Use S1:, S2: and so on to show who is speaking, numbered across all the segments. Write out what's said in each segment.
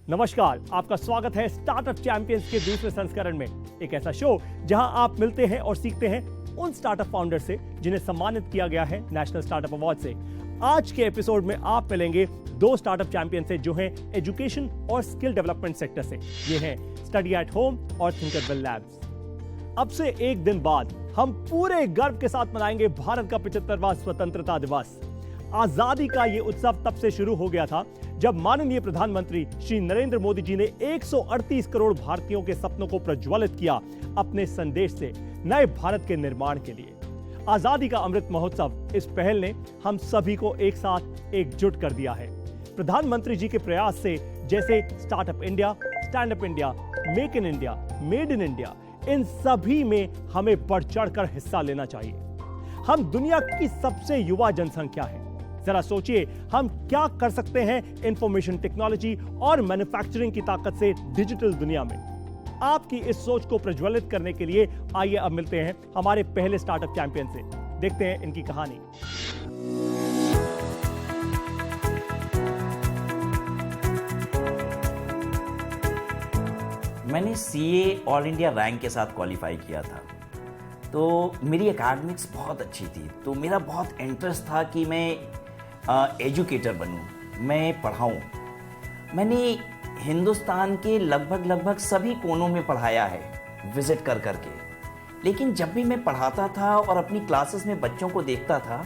S1: नमस्कार, आपका स्वागत है स्टार्टअप चैंपियंस के दूसरे संस्करण में। एक ऐसा शो जहां आप मिलते हैं और सीखते हैं उन स्टार्टअप फाउंडर से जिन्हें सम्मानित किया गया है नेशनल स्टार्टअप अवार्ड से। आज के एपिसोड में आप मिलेंगे दो स्टार्टअप चैंपियन से जो हैं एजुकेशन और स्किल डेवलपमेंट सेक्टर से। ये हैं स्टडी एट होम और थिंकरवेल लैब्स। अब से एक दिन बाद हम पूरे गर्व के साथ मनाएंगे भारत का 75वां स्वतंत्रता दिवस। आजादी का ये उत्सव तब से शुरू हो गया था जब माननीय प्रधानमंत्री श्री नरेंद्र मोदी जी ने 138 करोड़ भारतीयों के सपनों को प्रज्वलित किया अपने संदेश से नए भारत के निर्माण के लिए। आजादी का अमृत महोत्सव इस पहल ने हम सभी को एक साथ एकजुट कर दिया है। प्रधानमंत्री जी के प्रयास से जैसे startup India, stand up India, make in India, made in India, इन सभी में हमें बढ़ चढ़कर हिस्सा लेना चाहिए। हम दुनिया की सबसे युवा जनसंख्या है। जरा सोचिए हम क्या कर सकते हैं इंफॉर्मेशन टेक्नोलॉजी और मैन्युफैक्चरिंग की ताकत से डिजिटल दुनिया में। आपकी इस सोच को प्रज्वलित करने के लिए आइए अब मिलते हैं हमारे पहले स्टार्टअप चैंपियन से। देखते हैं इनकी कहानी।
S2: मैंने सीए ऑल इंडिया रैंक के साथ क्वालिफाई किया था, तो मेरी एकेडमिक्स बहुत अच्छी थी। तो मेरा बहुत इंटरेस्ट था कि मैं एजुकेटर बनूं, मैं पढ़ाऊं। मैंने हिंदुस्तान के लगभग सभी कोनों में पढ़ाया है विजिट कर करके। लेकिन जब भी मैं पढ़ाता था और अपनी क्लासेस में बच्चों को देखता था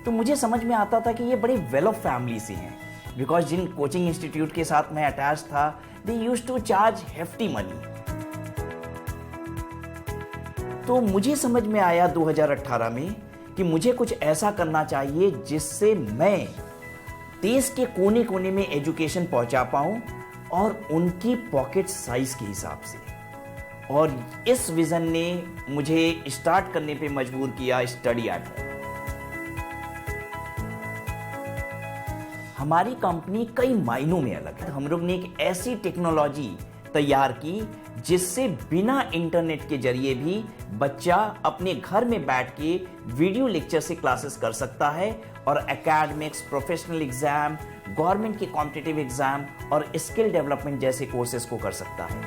S2: तो मुझे समझ में आता था कि ये बड़े वेल ऑफ फैमिली से हैं। बिकॉज जिन कोचिंग इंस्टीट्यूट के साथ मैं अटैच था, they used to charge hefty money. तो मुझे समझ में आया 2018 में कि मुझे कुछ ऐसा करना चाहिए जिससे मैं देश के कोने कोने में एजुकेशन पहुंचा पाऊं और उनकी पॉकेट साइज के हिसाब से। और इस विजन ने मुझे स्टार्ट करने पे मजबूर किया स्टडी एट होम। हमारी कंपनी कई मायनों में अलग है। हम लोग ने एक ऐसी टेक्नोलॉजी तैयार की जिससे बिना इंटरनेट के जरिए भी बच्चा अपने घर में बैठ के वीडियो लेक्चर से क्लासेस कर सकता है और एकेडमिक्स, प्रोफेशनल एग्जाम, गवर्नमेंट के कॉम्पिटिटिव एग्जाम और स्किल डेवलपमेंट जैसे कोर्सेज को कर सकता है।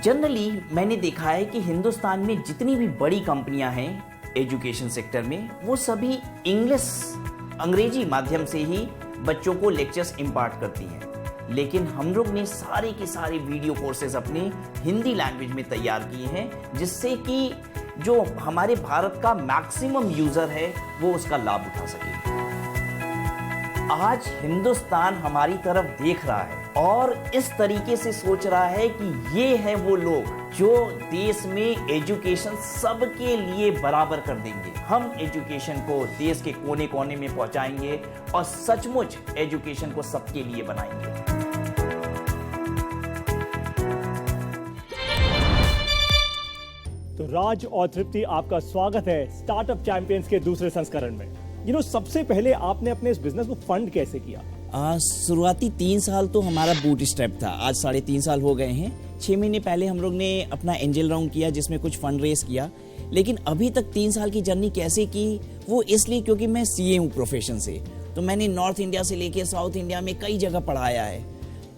S2: जनरली मैंने देखा है कि हिंदुस्तान में जितनी भी बड़ी कंपनियां हैं एजुकेशन सेक्टर में, वो सभी अंग्रेजी माध्यम से ही बच्चों को लेक्चर्स इम्पार्ट करती हैं। लेकिन हम लोग ने सारे के सारे वीडियो कोर्सेज अपने हिंदी लैंग्वेज में तैयार किए हैं, जिससे कि जो हमारे भारत का मैक्सिमम यूजर है वो उसका लाभ उठा सके। आज हिंदुस्तान हमारी तरफ देख रहा है और इस तरीके से सोच रहा है कि ये हैं वो लोग जो देश में एजुकेशन सबके लिए बराबर कर देंगे। हम एजुकेशन को देश के कोने कोने में पहुंचाएंगे और सचमुच एजुकेशन को सबके लिए बनाएंगे।
S1: तो राज और तृप्ति, आपका स्वागत है स्टार्टअप चैंपियंस के दूसरे संस्करण में। सबसे पहले आपने अपने इस बिजनेस को फंड कैसे किया?
S3: शुरुआती 3 साल तो हमारा बूट स्टेप था। आज 3.5 साल हो गए हैं। 6 महीने पहले हम लोग ने अपना एंजल राउंड किया जिसमें कुछ फंड रेस किया। लेकिन अभी तक 3 साल की जर्नी कैसे की, वो इसलिए क्योंकि मैं सीए हूँ प्रोफेशन से। तो मैंने नॉर्थ इंडिया से लेके साउथ इंडिया में कई जगह पढ़ाया है,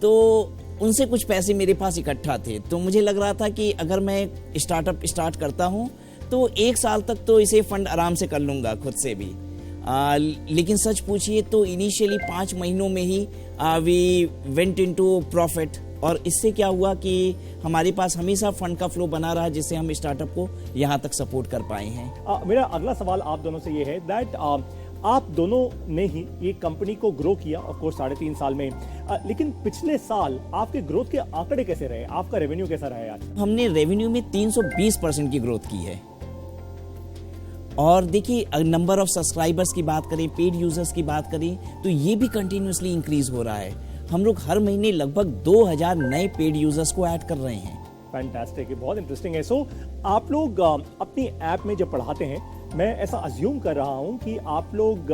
S3: तो उनसे कुछ पैसे मेरे पास इकट्ठा थे। तो मुझे लग रहा था कि अगर मैं स्टार्टअप स्टार्ट करता हूँ तो 1 साल तक तो इसे फंड आराम से कर लूँगा खुद से भी। लेकिन सच पूछिए तो इनिशियली 5 महीनों में ही वी वेंट इनटू प्रॉफिट। और इससे क्या हुआ कि हमारे पास हमेशा फंड का फ्लो बना रहा, जिससे हम स्टार्टअप को यहाँ तक सपोर्ट कर पाए हैं।
S1: मेरा अगला सवाल आप दोनों से ये है दैट आप दोनों ने ही ये कंपनी को ग्रो किया ऑफ कोर्स 3.5 साल में। लेकिन पिछले साल आपके ग्रोथ के आंकड़े कैसे रहे? आपका रेवेन्यू कैसा रहा यार?
S3: हमने रेवेन्यू में 320% की ग्रोथ की है। और देखिए, नंबर ऑफ सब्सक्राइबर्स की बात करें, पेड यूजर्स की बात करें, तो ये भी कंटिन्यूसली इंक्रीज हो रहा है। हम लोग हर महीने लगभग 2000 नए पेड यूजर्स को ऐड कर रहे हैं।
S1: फैंटास्टिक, बहुत इंटरेस्टिंग है। सो आप लोग अपनी ऐप में जब पढ़ाते हैं, मैं ऐसा अज्यूम कर रहा हूं कि आप लोग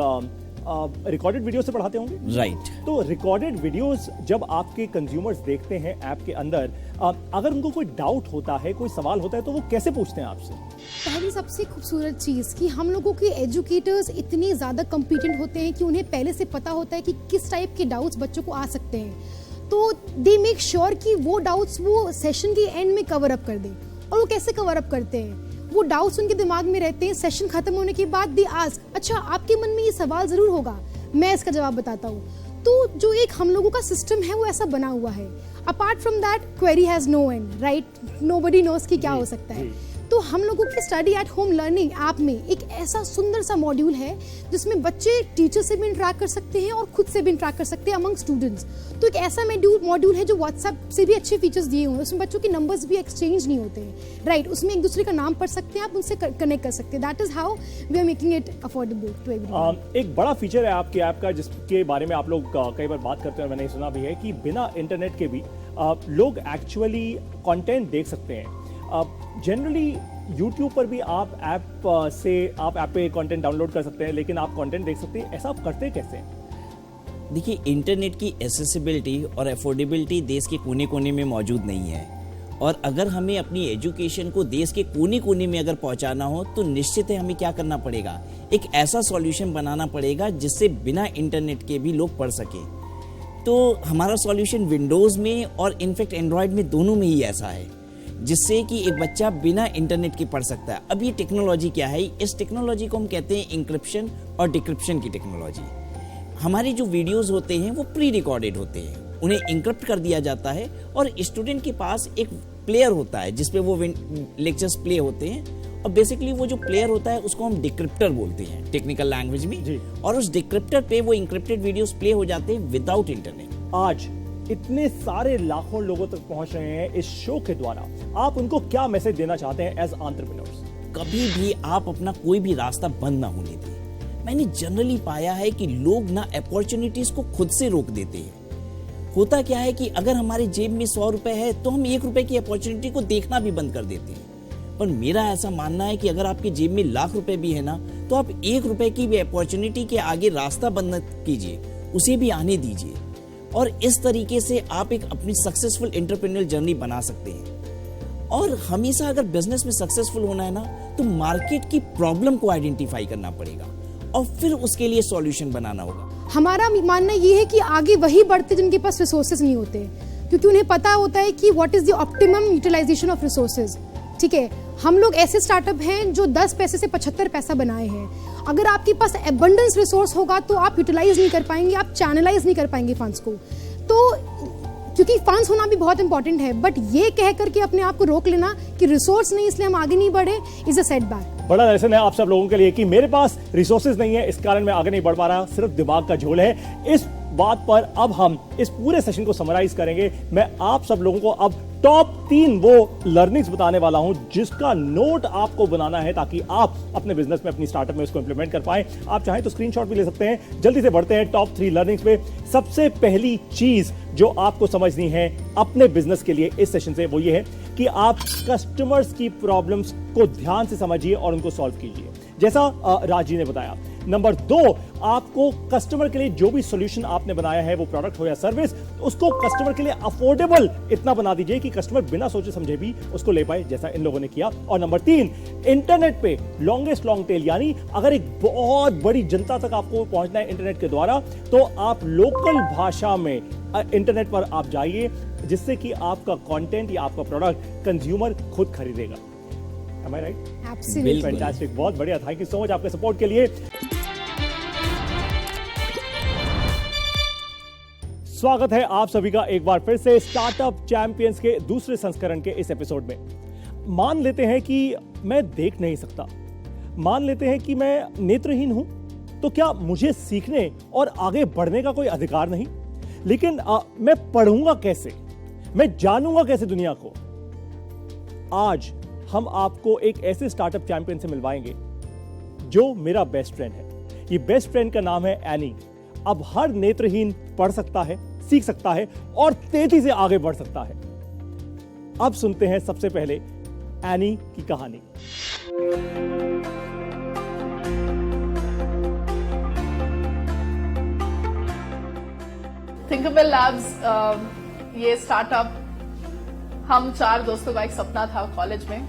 S1: रिकॉर्डेड वीडियो से पढ़ाते होंगे,
S3: राइट।
S1: तो रिकॉर्डेड वीडियोस जब आपके कंज्यूमर्स देखते हैं ऐप के अंदर, अगर उनको कोई डाउट होता है, कोई सवाल होता है, तो वो कैसे पूछते हैं आपसे?
S4: पहली सबसे खूबसूरत चीज़ कि हम लोगों के एजुकेटर्स इतने ज़्यादा कॉम्पिटेंट होते हैं कि उन्हें पहले से पता होता है कि किस टाइप के डाउट्स बच्चों को आ सकते हैं। तो दे मेक श्योर कि वो डाउट्स वो सेशन के एंड में कवर अप कर दें। और वो कैसे कवर अप करते हैं? वो डाउट्स उनके दिमाग में रहते हैं, सेशन खत्म होने के बाद दे आस्क, अच्छा आपके मन में ये सवाल ज़रूर होगा, मैं इसका जवाब बताता हूँ। तो जो एक हम लोगों का सिस्टम है वो ऐसा बना हुआ है। Apart from that query has no end, right, nobody knows कि क्या हो सकता है। तो हम लोगों की study at home learning app में एक ऐसा सुंदर सा मॉड्यूल है जिसमें बच्चे टीचर से भी इंटरेक्ट कर सकते हैं और खुद से भी इंटरेक्ट कर सकते हैं अमंग स्टूडेंट्स। तो एक ऐसा मॉड्यूल है जो व्हाट्सएप से भी अच्छे फीचर्स दिए हुए हैं, उसमें बच्चों के नंबर्स भी एक्सचेंज नहीं होते हैं, राइट। उसमें एक दूसरे का नाम पढ़ सकते हैं, आप उनसे कनेक्ट कर सकते हैं। That is how we are making it affordable to everyone.
S1: एक बड़ा फीचर है आपके ऐप का जिसके बारे में आप लोग कई बार बात करते हैं, मैंने सुना भी है कि बिना इंटरनेट के भी लोग एक्चुअली कंटेंट देख सकते हैं। जनरली यूट्यूब पर भी आप ऐप पे कंटेंट डाउनलोड कर सकते हैं, लेकिन आप कंटेंट देख सकते हैं। ऐसा आप करते कैसे हैं?
S3: देखिए, इंटरनेट की एसेसिबिलिटी और अफोर्डेबिलिटी देश के कोने कोने में मौजूद नहीं है, और अगर हमें अपनी एजुकेशन को देश के कोने कोने में अगर पहुंचाना हो तो निश्चित है हमें क्या करना पड़ेगा, एक ऐसा सॉल्यूशन बनाना पड़ेगा जिससे बिना इंटरनेट के भी लोग पढ़ सकें। तो हमारा सॉल्यूशन विंडोज़ में और इनफैक्ट एंड्रॉयड में दोनों में ही ऐसा है, जिससे कि एक बच्चा बिना इंटरनेट के पढ़ सकता है। अब ये टेक्नोलॉजी क्या है? इस टेक्नोलॉजी को हम कहते हैं इंक्रिप्शन और डिक्रिप्शन की टेक्नोलॉजी। हमारे जो वीडियोस होते हैं वो प्री रिकॉर्डेड होते हैं, उन्हें इंक्रिप्ट कर दिया जाता है और स्टूडेंट के पास एक प्लेयर होता है जिसपे वो लेक्चर्स प्ले होते हैं, और बेसिकली वो जो प्लेयर होता है उसको हम डिक्रिप्टर बोलते हैं टेक्निकल लैंग्वेज में, और उस डिक्रिप्टर पे वो इंक्रिप्टेड वीडियोस प्ले हो जाते हैं विदाउट इंटरनेट।
S1: आज इतने सारे लाखों लोगों तक पहुंच रहे हैं इस शो के द्वारा, आप उनको क्या मैसेज देना चाहते हैं एज एंटरप्रेन्योर्स?
S3: कभी भी आप अपना कोई भी रास्ता बंद ना होने दें। मैंने जनरली पाया है कि लोग ना अपॉर्चुनिटीज को खुद से रोक देते हैं। होता क्या है कि अगर हमारे जेब में 100 रुपए है तो हम 1 रुपए की अपॉर्चुनिटी को देखना भी बंद कर देते हैं। पर मेरा ऐसा मानना है कि अगर आपके जेब में लाख रुपए भी है ना, तो आप 1 रुपए की भी अपॉर्चुनिटी के आगे रास्ता बंद न कीजिए, उसे भी आने दीजिए, और इस तरीके से आप एक अपनी सक्सेसफुल एंटरप्रेन्योर जर्नी बना सकते हैं। और हमेशा अगर बिजनेस में सक्सेसफुल होना है ना, तो मार्केट की प्रॉब्लम को आइडेंटिफाई करना पड़ेगा और फिर उसके लिए सॉल्यूशन बनाना होगा।
S4: हमारा मानना ये है कि आगे वही बढ़ते जिनके पास रिसोर्सेज नहीं होते, क्योंकि उन्हें पता होता है कि what is the optimum utilisation of resources. ठीक है, हम लोग ऐसे स्टार्टअप हैं जो 10 पैसे से 75 पैसा बनाए हैं। अगर आपके पास एबंडेंस रिसोर्स होगा तो आप यूटिलाइज नहीं कर पाएंगे, आप चैनलाइज नहीं कर पाएंगे फंड्स को। तो क्योंकि फंड्स होना भी बहुत इंपॉर्टेंट है, बट ये कह करके अपने आप को रोक लेना कि रिसोर्स नहीं इसलिए हम आगे नहीं बढ़े इज अ सेटबैक।
S1: बड़ा लेसन है आप सब लोगों के लिए कि मेरे पास रिसोर्सेज नहीं है, इस कारण मैं आगे नहीं बढ़ पा रहा, सिर्फ दिमाग का झोल है। इस बात पर अब हम इस पूरे सेशन को समराइज करेंगे। मैं आप सब लोगों को अब टॉप 3 वो लर्निंग्स बताने वाला हूं जिसका नोट आपको बनाना है ताकि आप अपने बिजनेस में, अपनी स्टार्टअप में उसको इंप्लीमेंट कर पाएं। आप चाहें तो स्क्रीनशॉट भी ले सकते हैं। जल्दी से बढ़ते हैं टॉप 3 लर्निंग्स पे। सबसे पहली चीज जो आपको समझनी है अपने बिजनेस के लिए इस सेशन से, वो ये है कि आप कस्टमर्स की प्रॉब्लम्स को ध्यान से समझिए और उनको सॉल्व कीजिए, जैसा राज जी ने बताया। नंबर 2, आपको कस्टमर के लिए जो भी सॉल्यूशन आपने बनाया है, वो प्रोडक्ट हो या सर्विस, उसको कस्टमर के लिए अफोर्डेबल इतना बना दीजिए कि कस्टमर बिना सोचे समझे भी उसको ले पाए, जैसा इन लोगों ने किया। और नंबर 3, इंटरनेट पे लॉन्गेस्ट लॉन्ग टेल, यानी अगर एक बहुत बड़ी जनता तक आपको पहुंचना है इंटरनेट के द्वारा, तो आप लोकल भाषा में इंटरनेट पर आप जाइए, जिससे कि आपका कंटेंट या आपका प्रोडक्ट कंज्यूमर खुद खरीदेगा। Am I right?
S4: Absolutely.
S1: Fantastic, बहुत बढ़िया। थैंक यू सो मच आपके सपोर्ट के लिए। स्वागत है आप सभी का एक बार फिर से स्टार्टअप चैंपियंस के दूसरे संस्करण के इस एपिसोड में। मान लेते हैं कि मैं देख नहीं सकता, मान लेते हैं कि मैं नेत्रहीन हूं, तो क्या मुझे सीखने और आगे बढ़ने का कोई अधिकार नहीं? लेकिन मैं पढ़ूंगा कैसे, मैं जानूंगा कैसे दुनिया को? आज हम आपको एक ऐसे स्टार्टअप चैंपियन से मिलवाएंगे जो मेरा बेस्ट फ्रेंड है। ये बेस्ट फ्रेंड का नाम है एनी। अब हर नेत्रहीन पढ़ सकता है, सीख सकता है और तेजी से आगे बढ़ सकता है। अब सुनते हैं सबसे पहले एनी की कहानी।
S5: थिंकरबेल लैब्स ये स्टार्टअप हम 4 दोस्तों का एक सपना था कॉलेज में।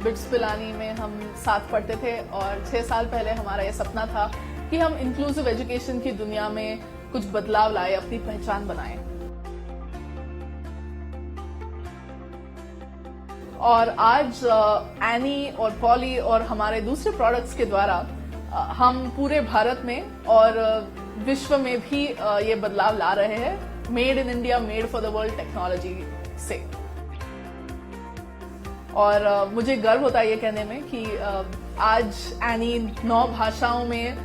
S5: बिट्स पिलानी में हम साथ पढ़ते थे और 6 साल पहले हमारा ये सपना था कि हम इंक्लूसिव एजुकेशन की दुनिया में कुछ बदलाव लाए, अपनी पहचान बनाएं। और आज एनी और पॉली और हमारे दूसरे प्रोडक्ट्स के द्वारा हम पूरे भारत में और विश्व में भी ये बदलाव ला रहे हैं, made in India, made for the world technology से। और मुझे गर्व होता है ये कहने में कि आज एनी 9 भाषाओं में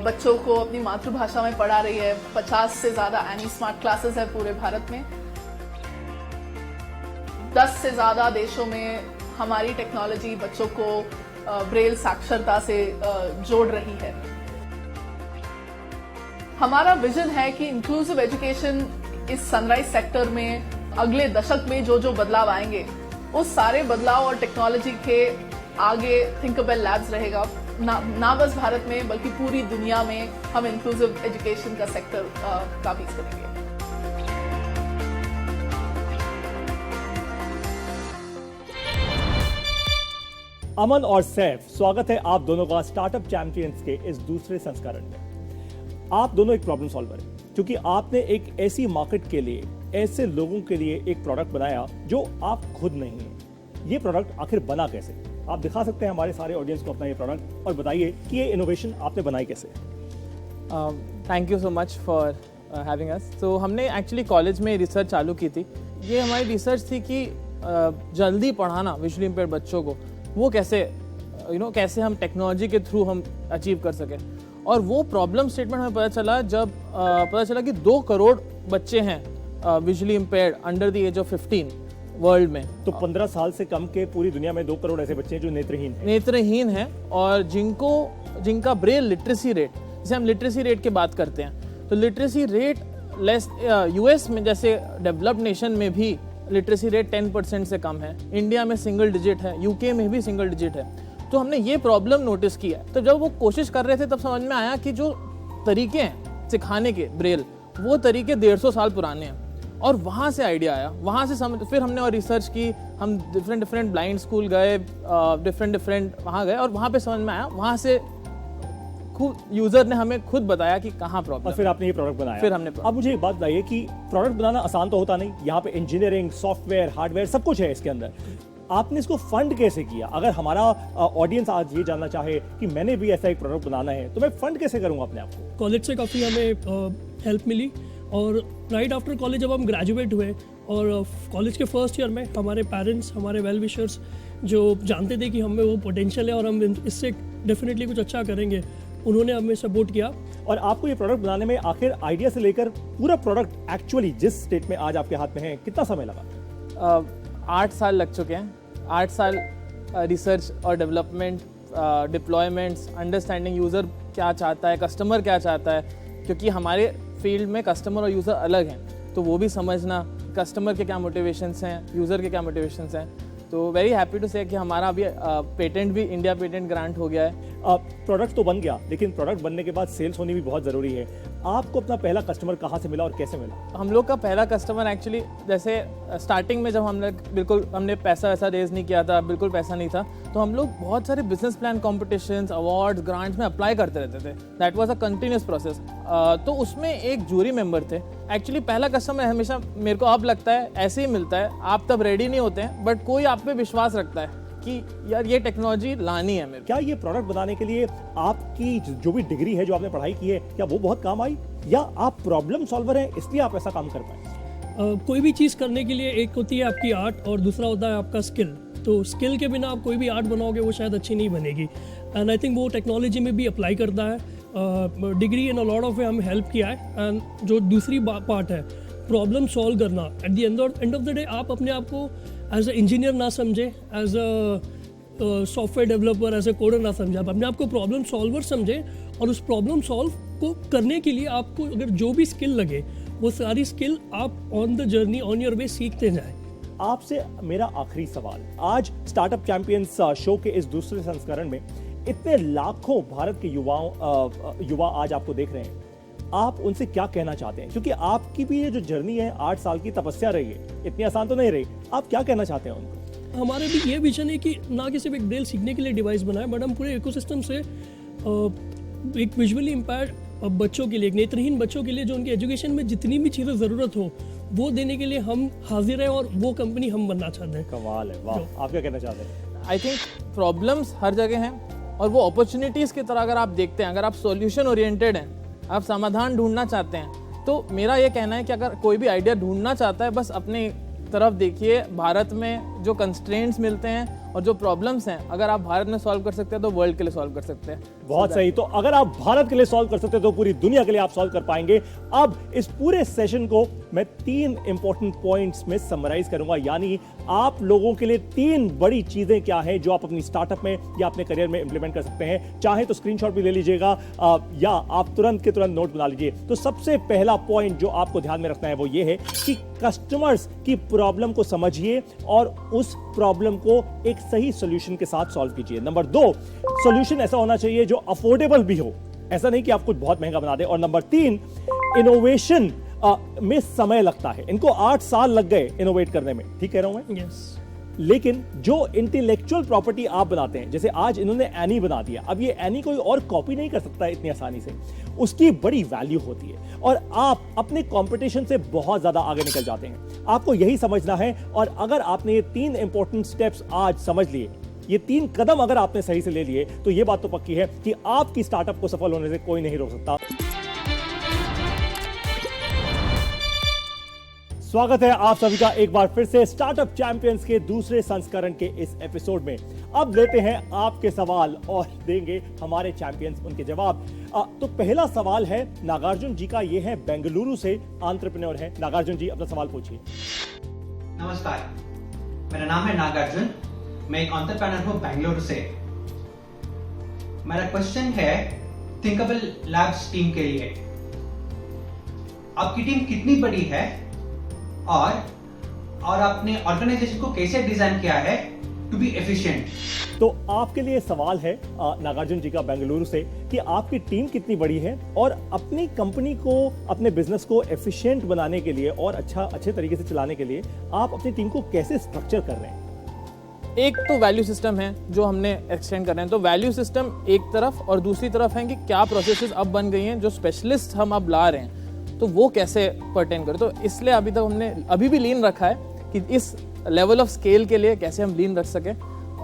S5: बच्चों को अपनी मातृभाषा में पढ़ा रही है। 50 से ज्यादा एनी स्मार्ट क्लासेस है पूरे भारत में। 10 से ज्यादा देशों में हमारी टेक्नोलॉजी बच्चों को ब्रेल साक्षरता से जोड़ रही है। हमारा विजन है कि इंक्लूसिव एजुकेशन इस सनराइज सेक्टर में अगले दशक में जो बदलाव आएंगे, उस सारे बदलाव और टेक्नोलॉजी के आगे थिंकरबेल लैब्स रहेगा। ना बस भारत में बल्कि पूरी दुनिया में हम इंक्लूसिव एजुकेशन का सेक्टर काफी करेंगे।
S1: अमन और सैफ, स्वागत है आप दोनों का स्टार्टअप चैंपियंस के इस दूसरे संस्करण में। आप दोनों एक प्रॉब्लम सॉल्वर हैं, क्योंकि आपने एक ऐसी मार्केट के लिए, ऐसे लोगों के लिए एक प्रोडक्ट बनाया जो आप खुद नहीं हैं। ये प्रोडक्ट आखिर बना कैसे? आप दिखा सकते हैं हमारे सारे ऑडियंस को अपना ये प्रोडक्ट और बताइए कि ये इनोवेशन आपने बनाई कैसे?
S6: Thank you so much for having us. तो हमने एक्चुअली कॉलेज में रिसर्च चालू की थी। ये हमारी रिसर्च थी कि जल्दी पढ़ाना विजुअली इम्पेयर्ड बच्चों को वो कैसे कैसे हम टेक्नोलॉजी के थ्रू हम अचीव कर सकें। और वो प्रॉब्लम स्टेटमेंट हमें पता चला जब पता चला कि 2 करोड़ बच्चे हैं visually impaired under the age of 15 world में।
S1: तो 15 साल से कम के पूरी दुनिया में 2 करोड़ ऐसे बच्चे हैं जो नेत्रहीन हैं और जिनका ब्रेल लिटरेसी रेट, जैसे हम लिटरेसी रेट की बात करते हैं, तो लिटरेसी रेट लेस यूएस में जैसे डेवलप्ड नेशन में भी लिटरेसी रेट 10% से कम है, इंडिया में सिंगल डिजिट है, यूके में भी सिंगल डिजिट है। तो हमने ये प्रॉब्लम नोटिस किया। तो जब वो कोशिश कर रहे थे तब समझ में आया कि जो तरीके हैं सिखाने के ब्रेल, वो तरीके 150 साल पुराने हैं। और वहाँ से आइडिया आया, वहाँ से फिर हमने और रिसर्च की, हम डिफरेंट ब्लाइंड स्कूल गए, डिफरेंट वहाँ गए और वहाँ पे समझ में आया। वहाँ से खुद यूजर ने हमें खुद बताया कि कहाँ प्रॉब्लम। और फिर आपने ये प्रोडक्ट बनाया।
S6: फिर हमने
S1: अब मुझे एक बात बताइए कि प्रोडक्ट बनाना आसान तो होता नहीं, यहाँ पे इंजीनियरिंग, सॉफ्टवेयर, हार्डवेयर सब कुछ है इसके अंदर। आपने इसको फंड कैसे किया? अगर हमारा ऑडियंस आज ये जानना चाहे कि मैंने भी ऐसा एक प्रोडक्ट बनाना है तो मैं फंड कैसे करूंगा अपने आप को?
S7: कॉलेज से काफ़ी हमें हेल्प मिली और राइट आफ्टर कॉलेज जब हम ग्रेजुएट हुए और कॉलेज के फर्स्ट ईयर में हमारे पेरेंट्स, हमारे वेल विशर्स जो जानते थे कि हमें वो पोटेंशियल है और हम इससे डेफिनेटली कुछ अच्छा करेंगे, उन्होंने हमें सपोर्ट किया।
S1: और आपको ये प्रोडक्ट बनाने में आखिर आइडिया से लेकर पूरा प्रोडक्ट एक्चुअली जिस स्टेट में आज आपके हाथ में है, कितना समय लगा?
S6: 8 साल लग चुके हैं। 8 साल रिसर्च और डेवलपमेंट, डिप्लॉयमेंट्स, अंडरस्टैंडिंग यूज़र क्या चाहता है, कस्टमर क्या चाहता है, क्योंकि हमारे फील्ड में कस्टमर और यूज़र अलग हैं, तो वो भी समझना, कस्टमर के क्या मोटिवेशंस हैं, यूज़र के क्या मोटिवेशंस हैं। तो वेरी हैप्पी टू से कि हमारा अभी पेटेंट भी इंडिया पेटेंट ग्रांट हो गया है।
S1: प्रोडक्ट तो बन गया, लेकिन प्रोडक्ट बनने के बाद सेल्स होनी भी बहुत ज़रूरी है। आपको अपना पहला कस्टमर कहाँ से मिला और कैसे मिला?
S6: हम लोग का पहला कस्टमर एक्चुअली जैसे स्टार्टिंग में जब हमने पैसा वैसा रेज नहीं किया था, बिल्कुल पैसा नहीं था, तो हम लोग बहुत सारे business plan competitions, awards, grants में अप्लाई करते रहते थे। That was a continuous process. तो उसमें एक जूरी मेंबर थे। एक्चुअली पहला कस्टमर हमेशा मेरे को अब लगता है ऐसे ही मिलता है, आप तब रेडी नहीं होते हैं बट कोई आप पे विश्वास रखता है कि यार ये टेक्नोलॉजी लानी है मेरे।
S1: क्या ये प्रोडक्ट बनाने के लिए आपकी जो भी डिग्री है, जो आपने पढ़ाई की है, क्या वो बहुत काम आई, या आप प्रॉब्लम सॉल्वर हैं इसलिए आप ऐसा काम कर पाए?
S7: कोई भी चीज़ करने के लिए एक होती है आपकी आर्ट और दूसरा होता है आपका स्किल। तो स्किल के बिना आप कोई भी आर्ट बनाओगे वो शायद अच्छी नहीं बनेगी। एंड आई थिंक वो टेक्नोलॉजी में भी अप्लाई करता है। Degree in a lot of way हमें हेल्प किया है। एंड जो दूसरी पार्ट है प्रॉब्लम सॉल्व करना, at the end of the day आप अपने आप को एज अ इंजीनियर ना समझे, as a software developer, as a coder ना समझे, आप अपने आप को प्रॉब्लम सॉल्वर समझे और उस प्रॉब्लम सॉल्व को करने के लिए आपको अगर जो भी स्किल लगे वो सारी स्किल आप on the journey, on your way सीखते जाएं।
S1: आपसे मेरा आखिरी सवाल, आज स्टार्टअप चैंपियंस शो के इस दूसरे संस्करण में इतने लाखों भारत के युवा आज आपको देख रहे हैं, आप उनसे क्या कहना चाहते हैं, क्योंकि आपकी भी ये जो जर्नी है 8 साल की तपस्या रही है, इतनी आसान तो नहीं रही, आप क्या कहना चाहते हैं उनको?
S7: हमारा भी ये विजन है कि ना कि सिर्फ एक ब्रेल सीखने के लिए डिवाइस बनाए, बट हम पूरे इकोसिस्टम से एक विजुअली इम्पेयर्ड बच्चों के लिए, एक नेत्रहीन बच्चों के लिए जो उनके एजुकेशन में जितनी भी चीज़ें ज़रूरत हो वो देने के लिए हम हाजिर हैं और वो कंपनी हम बनना चाहते हैं।
S1: कमाल है, वाह। आप क्या कहना चाहते हैं?
S6: आई थिंक प्रॉब्लम्स हर जगह हैं और वो अपॉर्चुनिटीज़ की तरह अगर आप देखते हैं, अगर आप सॉल्यूशन ओरिएंटेड हैं, आप समाधान ढूंढना चाहते हैं, तो मेरा ये कहना है कि अगर कोई भी आइडिया ढूंढना चाहता है, बस अपने तरफ देखिए। भारत में जो कंस्ट्रेंट्स मिलते हैं और जो प्रॉब्लम्स हैं, अगर आप भारत में सॉल्व कर सकते हैं तो वर्ल्ड के लिए सॉल्व कर सकते हैं।
S1: बहुत सही। तो अगर आप भारत के लिए सॉल्व कर सकते हैं तो पूरी दुनिया के लिए आप सॉल्व कर पाएंगे। अब इस पूरे सेशन को मैं 3 इंपॉर्टेंट पॉइंट्स में समराइज करूंगा, यानी आप लोगों के लिए 3 बड़ी चीजें क्या हैं जो आप अपनी स्टार्टअप में या अपने करियर में इंप्लीमेंट कर सकते हैं। चाहे तो स्क्रीनशॉट भी ले लीजिएगा या आप तुरंत के तुरंत नोट बना लीजिए। तो सबसे पहला पॉइंट जो आपको ध्यान में रखना है वो ये है कि कस्टमर्स की प्रॉब्लम को समझिए और उस प्रॉब्लम को एक सही सॉल्यूशन के साथ सॉल्व कीजिए। नंबर 2, सॉल्यूशन ऐसा होना चाहिए जो अफोर्डेबल भी हो, ऐसा नहीं कि आप कुछ बहुत महंगा बना दे। और नंबर 3, इनोवेशन में समय लगता है। इनको 8 साल लग गए इनोवेट करने में, ठीक कह रहा हूं मैं?
S7: यस।
S1: लेकिन जो इंटेलेक्चुअल प्रॉपर्टी आप बनाते हैं, जैसे आज इन्होंने एनी बना दिया, अब ये एनी कोई और कॉपी नहीं कर सकता इतनी आसानी से, उसकी बड़ी वैल्यू होती है और आप अपने कंपटीशन से बहुत ज्यादा आगे निकल जाते हैं। आपको यही समझना है और अगर आपने ये 3 इंपॉर्टेंट स्टेप्स आज समझ लिए, ये 3 कदम अगर आपने सही से ले लिए, तो ये बात तो पक्की है कि आपकी स्टार्टअप को सफल होने से कोई नहीं रोक सकता। स्वागत है आप सभी का एक बार फिर से स्टार्टअप चैंपियंस के दूसरे संस्करण के इस एपिसोड में। अब लेते हैं आपके सवाल और देंगे हमारे चैंपियंस उनके जवाब। तो पहला सवाल है नागार्जुन जी का, ये है बेंगलुरु से, एंटरप्रेन्योर है। नागार्जुन जी अपना सवाल पूछिए।
S8: नमस्कार, मेरा नाम है नागार्जुन, मैं एक एंटरप्रेन्योर हूँ बेंगलुरु से। मेरा क्वेश्चन है थिंकेबल लैब्स टीम के लिए। आपकी टीम कितनी बड़ी है और आपने ऑर्गेनाइजेशन को कैसे डिजाइन किया है टू बी एफिशिएंट?
S1: तो आपके लिए सवाल है नागार्जुन जी का बेंगलुरु से कि आपकी टीम कितनी बड़ी है और अपनी कंपनी को, अपने बिजनेस को एफिशिएंट बनाने के लिए और अच्छे तरीके से चलाने के लिए आप अपनी टीम को कैसे स्ट्रक्चर कर रहे हैं?
S6: एक तो वैल्यू सिस्टम है जो हमने एक्सटेंड कर रहे हैं, तो वैल्यू सिस्टम एक तरफ, और दूसरी तरफ है कि क्या प्रोसेसेस अब बन गई हैं जो स्पेशलिस्ट हम अब ला रहे हैं, तो वो कैसे पर्टेन करें। तो इसलिए अभी तक हमने अभी भी लीन रखा है कि इस लेवल ऑफ स्केल के लिए कैसे हम लीन रख सकें।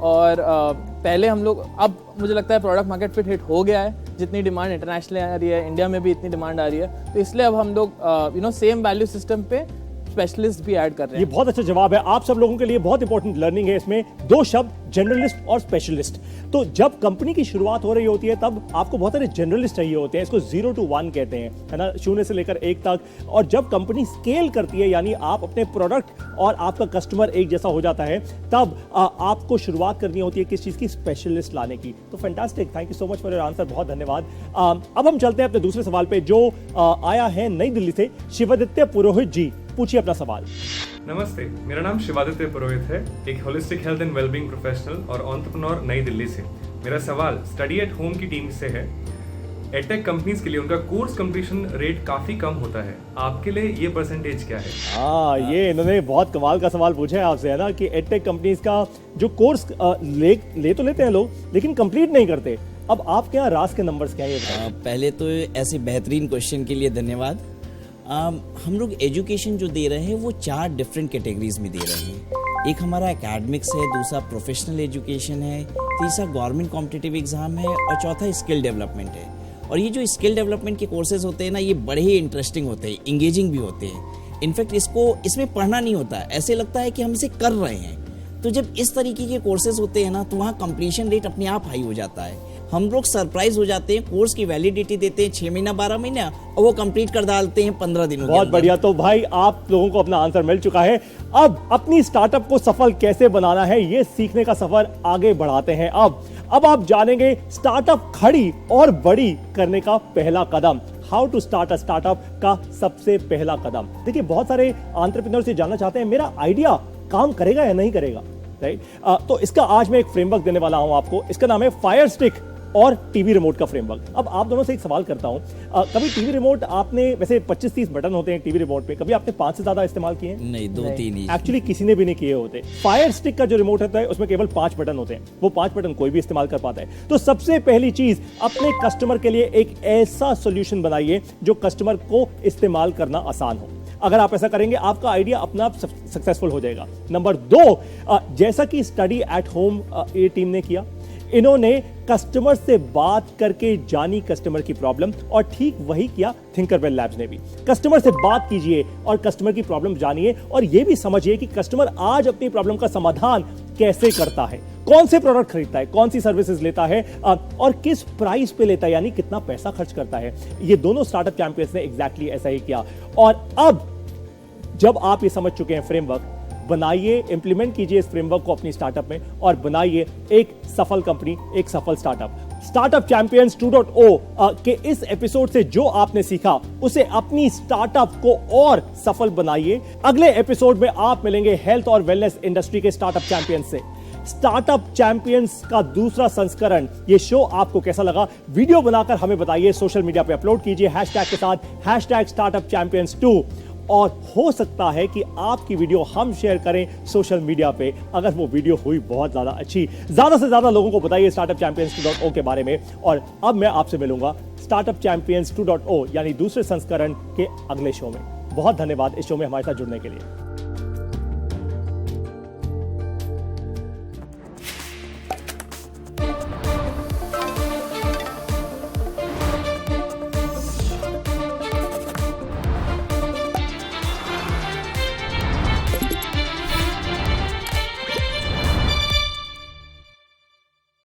S6: और पहले हम लोग, अब मुझे लगता है प्रोडक्ट मार्केट फिट हिट हो गया है, जितनी डिमांड इंटरनेशनल आ रही है, इंडिया में भी इतनी डिमांड आ रही है, तो इसलिए अब हम लोग सेम वैल्यू सिस्टम पे स्पेशलिस्ट भी ऐड कर रहे हैं।
S1: ये बहुत अच्छा जवाब है। आप सब लोगों के लिए बहुत इंपॉर्टेंट लर्निंग है इसमें। 2 शब्द, जनरलिस्ट और स्पेशलिस्ट। तो जब कंपनी की शुरुआत हो रही होती है तब आपको बहुत सारे जनरलिस्ट चाहिए होते हैं, इसको 0 to 1 कहते हैं, है ना, 0 से लेकर 1 तक। और जब कंपनी स्केल करती है, यानी आप अपने प्रोडक्ट और आपका कस्टमर एक जैसा हो जाता है, तब आपको शुरुआत करनी होती है किस चीज की, स्पेशलिस्ट लाने की। तो fantastic, thank you so much for your answer, बहुत धन्यवाद। अब हम चलते हैं अपने दूसरे सवाल पे जो आया है नई दिल्ली से। शिवादित्य पुरोहित जी, पूछिए अपना सवाल।
S9: नमस्ते, मेरा नाम शिवादित्य पुरोहित है, एक holistic health and wellbeing professional और एंटरप्रेन्योर नई दिल्ली से। मेरा सवाल स्टडी एट होम की टीम से है। एडटेक कंपनीज के लिए उनका कोर्स कंप्लीशन रेट काफी कम होता है, आपके लिए ये परसेंटेज क्या है?
S1: ये इन्होंने बहुत कमाल का सवाल पूछा है आपसे, है ना, कि एडटेक कंपनीज का जो कोर्स ले तो लेते हैं लोग, लेकिन कंप्लीट नहीं करते। अब आपके यहाँ रास के नंबर्स क्या है?
S3: पहले तो ऐसे बेहतरीन क्वेश्चन के लिए धन्यवाद। हम लोग एजुकेशन जो दे रहे हैं वो 4 डिफरेंट कैटेगरीज में दे रहे हैं। एक हमारा एकेडमिक्स है, दूसरा प्रोफेशनल एजुकेशन है, तीसरा गवर्नमेंट कॉम्पिटिटिव एग्जाम है और चौथा स्किल डेवलपमेंट है। और ये जो स्किल डेवलपमेंट के कोर्सेज होते हैं ना, ये बड़े ही इंटरेस्टिंग होते हैं, इंगेजिंग भी होते हैं। इनफैक्ट इसमें पढ़ना नहीं होता, ऐसे लगता है कि हम इसे कर रहे हैं। तो जब इस तरीके के कोर्सेज होते हैं ना, तो वहाँ कंप्लीशन रेट अपने आप हाई हो जाता है। हम लोग सरप्राइज हो जाते हैं, कोर्स की वैलिडिटी देते हैं 6 महीना 12 महीना और वो कंप्लीट कर डालते हैं 15 दिनों में।
S1: बहुत बढ़िया। तो भाई आप लोगों को अपना आंसर मिल चुका है। अब अपनी स्टार्टअप को सफल कैसे बनाना है, ये सीखने का सफर आगे बढ़ाते हैं। अब आप जानेंगे स्टार्टअप खड़ी और बड़ी करने का पहला कदम, how to start a startup का सबसे पहला कदम। देखिए, बहुत सारे एंटरप्रेन्योर से जानना चाहते हैं मेरा आइडिया काम करेगा या नहीं करेगा, राइट? तो इसका आज मैं एक फ्रेमवर्क देने वाला हूं आपको। इसका नाम है फायर स्टिक और टीवी रिमोट का फ्रेमवर्क। अब आप दोनों से एक सवाल करता हूं, कभी टीवी रिमोट आपने, वैसे 25-30 बटन होते हैं टीवी रिमोट पे, कभी आपने 5 से ज्यादा इस्तेमाल किए हैं?
S3: नहीं, 2-3 ही।
S1: एक्चुअली किसी ने भी नहीं किए होते। फायर स्टिक का जो रिमोट होता है उसमें केवल 5 बटन होते हैं, वो 5 बटन कोई भी इस्तेमाल कर पाता है। तो सबसे पहली चीज, अपने कस्टमर के लिए एक ऐसा सॉल्यूशन बनाइए जो कस्टमर को इस्तेमाल करना आसान हो। अगर आप ऐसा करेंगे, आपका आइडिया अपना आप सक्सेसफुल हो जाएगा। नंबर 2, जैसा कि स्टडी एट होम ये टीम ने किया, इन्होंने कस्टमर से बात करके जानी कस्टमर की प्रॉब्लम, और ठीक वही किया थिंकरबेल लैब्स ने भी। कस्टमर से बात कीजिए और कस्टमर की प्रॉब्लम जानिए, और यह भी समझिए कि कस्टमर आज अपनी प्रॉब्लम का समाधान कैसे करता है, कौन से प्रोडक्ट खरीदता है, कौन सी सर्विसेज लेता है, और किस प्राइस पे लेता है, यानी कितना पैसा खर्च करता है। ये दोनों स्टार्टअप चैंपियंस ने एग्जैक्टली ऐसा ही किया। और अब जब आप ये समझ चुके हैं फ्रेमवर्क, बनाइए, इंप्लीमेंट कीजिए इस फ्रेमवर्क को अपनी स्टार्टअप में, और बनाइए एक सफल कंपनी, एक सफल स्टार्टअप। स्टार्टअप चैंपियंस 2.0 के इस एपिसोड से जो आपने सीखा, उसे अपनी स्टार्टअप को और सफल बनाइए। अगले एपिसोड में आप मिलेंगे हेल्थ और वेलनेस इंडस्ट्री के स्टार्टअप चैंपियंस से। स्टार्टअप चैंपियंस का दूसरा संस्करण, ये शो आपको कैसा लगा, वीडियो बनाकर हमें बताइए, सोशल मीडिया पे अपलोड कीजिए हैशटैग के साथ #StartupChampions2। और हो सकता है कि आपकी वीडियो हम शेयर करें सोशल मीडिया पे, अगर वो वीडियो हुई बहुत ज्यादा अच्छी। ज्यादा से ज्यादा लोगों को बताइए स्टार्टअप चैंपियंस 2.0 के बारे में। और अब मैं आपसे मिलूंगा स्टार्टअप चैंपियंस 2.0 यानी दूसरे संस्करण के अगले शो में। बहुत धन्यवाद इस शो में हमारे साथ जुड़ने के लिए।